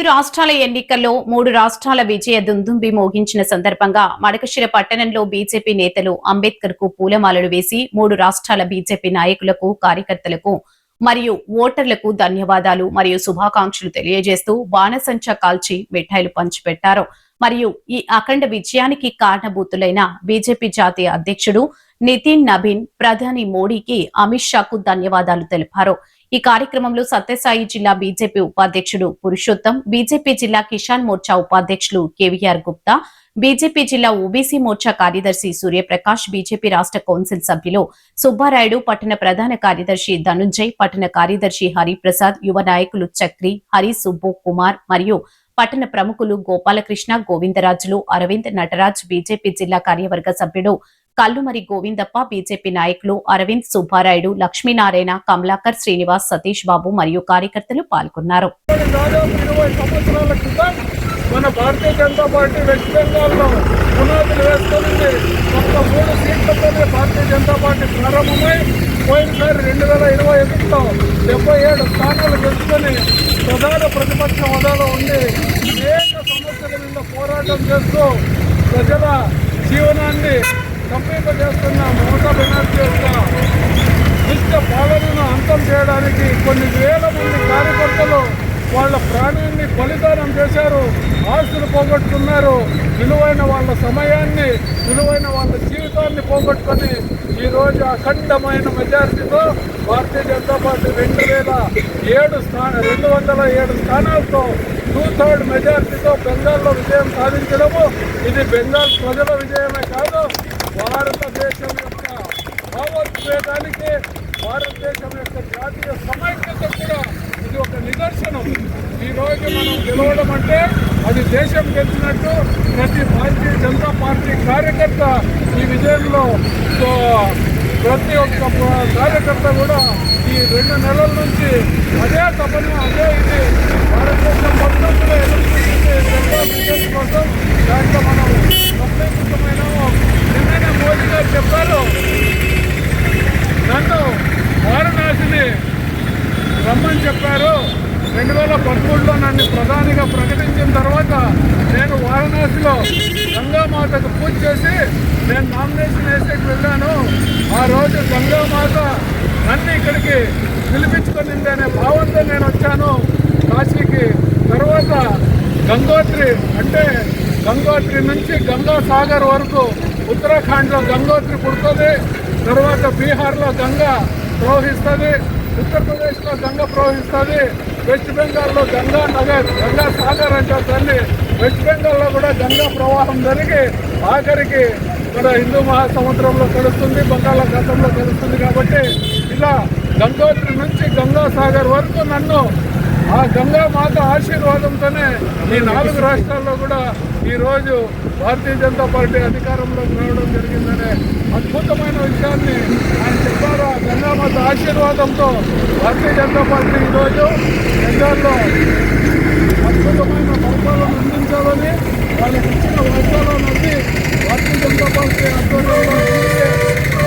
రాష్ట్రాల ఎన్నికల్లో 3 రాష్ట్రాల విజయ దుందుంబి మోగించిన సందర్భంగా మడకశిర పట్టణంలో బీజేపీ నేతలు అంబేద్కర్ కు పూలమాలలు వేసి 3 రాష్ట్రాల బీజేపీ నాయకులకు, కార్యకర్తలకు మరియు ఓటర్లకు ధన్యవాదాలు మరియు శుభాకాంక్షలు తెలియజేస్తూ బాణసంచా కాల్చి మిఠాయిలు పంచిపెట్టారు. మరియు ఈ అఖండ విజయానికి కారణభూతులైన బీజేపీ జాతీయ అధ్యక్షుడు నితిన్ నబీన్ ప్రధాని మోడీకి అమిత్ షాకు ధన్యవాదాలు తెలిపారు. ఈ కార్యక్రమంలో సత్యసాయి జిల్లా బీజేపీ ఉపాధ్యక్షుడు పురుషోత్తం, బీజేపీ జిల్లా కిసాన్ మోర్చా ఉపాధ్యక్షులు కేవీఆర్ గుప్తా, బీజేపీ జిల్లా ఓబీసీ మోర్చా కార్యదర్శి సూర్యప్రకాష్, బీజేపీ రాష్ట్ర కౌన్సిల్ సభ్యులు సుబ్బారాయుడు, పట్టణ ప్రధాన కార్యదర్శి ధనుంజయ్, పట్టణ కార్యదర్శి హరిప్రసాద్, యువ నాయకులు చక్రి, హరి సుబ్బు కుమార్ మరియు పట్టణ ప్రముఖులు గోపాలకృష్ణ, గోవిందరాజులు, అరవింద్, నటరాజ్, బీజేపీ జిల్లా కార్యవర్గ సభ్యుడు కల్లుమరి గోవిందప్ప, బీజేపీ నాయకులు అరవింద్, సుబ్బారాయుడు, లక్ష్మీనారాయణ, కమలాకర్, శ్రీనివాస్, సతీష్ బాబు మరియు కార్యకర్తలు పాల్గొన్నారు. మన భారతీయ జనతా పార్టీ వెస్ట్ బెంగాల్లో పునాదులు వేసుకుని ఒక్క 3 సీట్లతోనే భారతీయ జనతా పార్టీ ప్రారంభమై పోయినసారి 2021లో 77 స్థానాలు గెలుచుకొని ప్రధాన ప్రతిపక్ష హోదాలో ఉండి అనేక సమస్యల మీద పోరాటం చేస్తూ ప్రజల జీవనాన్ని కంపింపజేస్తున్న మమతా బెనర్జీ యొక్క దుష్ట పాలనను అంతం చేయడానికి కొన్ని వేల మంది కార్యకర్తలు వాళ్ళ ప్రాణాన్ని బలిదానం చేశారు, ఆస్తులు పోగొట్టుకున్నారు, విలువైన వాళ్ళ సమయాన్ని, విలువైన వాళ్ళ జీవితాన్ని పోగొట్టుకొని ఈరోజు అఖండమైన మెజారిటీతో భారతీయ జనతా పార్టీ 207 స్థానాలతో 2/3 మెజారిటీతో బెంగాల్లో విజయం సాధించడము ఇది బెంగాల్ ప్రజల విజయమే కాదు, భారతదేశం యొక్క భావోద్వేగానికి, భారతదేశం యొక్క జాతీయ సమైక్యత కూడా ఇది ఒక నిదర్శనం. ఈరోజు మనం గెలవడం అంటే అది దేశం గెలిచినట్టు. ప్రతి భారతీయ జనతా పార్టీ కార్యకర్త ఈ విజయంలో ప్రతి ఒక్క కార్యకర్త కూడా ఈ 2 నెలల నుంచి అదే తపన, అదే ఇది భారతదేశం మొత్తం కూడా ఎదుర్కొంటుంది కోసం. దాంట్లో మనం సఫలీకృతమైనాము. నిన్ననే మోదీ గారు చెప్పారు, నన్ను వారణాసిని రమ్మని చెప్పారు. 2013లో నన్ను ప్రధానిగా ప్రకటించిన తర్వాత నేను వారణాసిలో గంగామాతకు పూజ చేసి నేను నామినేషన్ వేసేకి వెళ్ళాను. ఆ రోజు గంగామాత నన్ను ఇక్కడికి పిలిపించుకునింది అనే భావంతో నేను వచ్చాను కాశీకి. తర్వాత గంగోత్రి అంటే గంగోత్రి నుంచి గంగా సాగర్ వరకు ఉత్తరాఖండ్లో గంగోత్రి పుడుతుంది. తర్వాత బీహార్లో గంగా ప్రవహిస్తుంది, ఉత్తరప్రదేశ్లో గంగ ప్రవహిస్తుంది, వెస్ట్ బెంగాల్లో గంగా నగర్, గంగా సాగర్ అంటారు దాన్ని. వెస్ట్ బెంగాల్లో కూడా గంగా ప్రవాహం జరిగి ఆఖరికి మన హిందూ మహాసముద్రంలో కలుస్తుంది, బంగాళాఖాతంలో కలుస్తుంది. కాబట్టి ఇలా గంగోత్రి నుంచి గంగా సాగర్ వరకు నన్ను ఆ గంగా మాత ఆశీర్వాదంతోనే ఈ 4 రాష్ట్రాల్లో కూడా ఈరోజు భారతీయ జనతా పార్టీ అధికారంలోకి రావడం జరిగిందనే అద్భుతమైన విషయాన్ని ఆయన చెప్పారు. ఆ గంగామాత ఆశీర్వాదంతో భారతీయ జనతా పార్టీ ఈరోజు బెంగాల్లో అద్భుతమైన పరిపాలన అందించాలని వాళ్ళకి ఇచ్చిన వాగ్దానాన్ని భారతీయ జనతా పార్టీ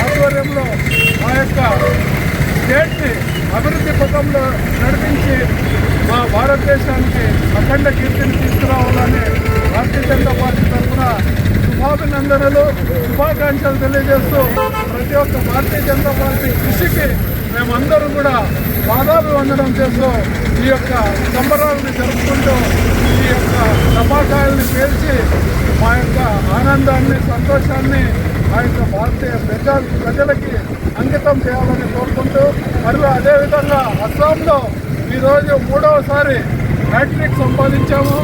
ఆధ్వర్యంలో ఆ యొక్క స్టేట్ని అభివృద్ధి పథంలో నడిపించి మా భారతదేశానికి అఖండ కీర్తిని తీసుకురావాలని భారతీయ జనతా పార్టీ తరఫున శుభాభినందనలు, శుభాకాంక్షలు తెలియజేస్తూ ప్రతి ఒక్క భారతీయ జనతా పార్టీ కృషికి మేమందరూ కూడా పాదాభివందనం చేస్తూ ఈ యొక్క సంబరాలను జరుపుకుంటూ ఈ యొక్క టపాకాయల్ని పేల్చి మా యొక్క ఆనందాన్ని, సంతోషాన్ని ఆ యొక్క భారతీయ ప్రజలకి అంకితం చేయాలని కోరుకుంటూ, మరియు అదేవిధంగా అస్సాంలో ఈరోజు 3వసారి హ్యాట్రిక్ సంపాదించాము.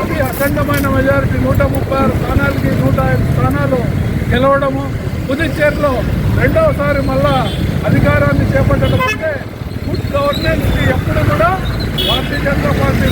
అది అఖండమైన మెజారిటీ 136 స్థానాలకి 105 స్థానాలు గెలవడము. పుదుచ్చేరిలో 2వసారి మళ్ళా అధికారాన్ని చేపట్టడం అంటే గుడ్ గవర్నెన్స్ ఎప్పుడు కూడా భారతీయ జనతా పార్టీ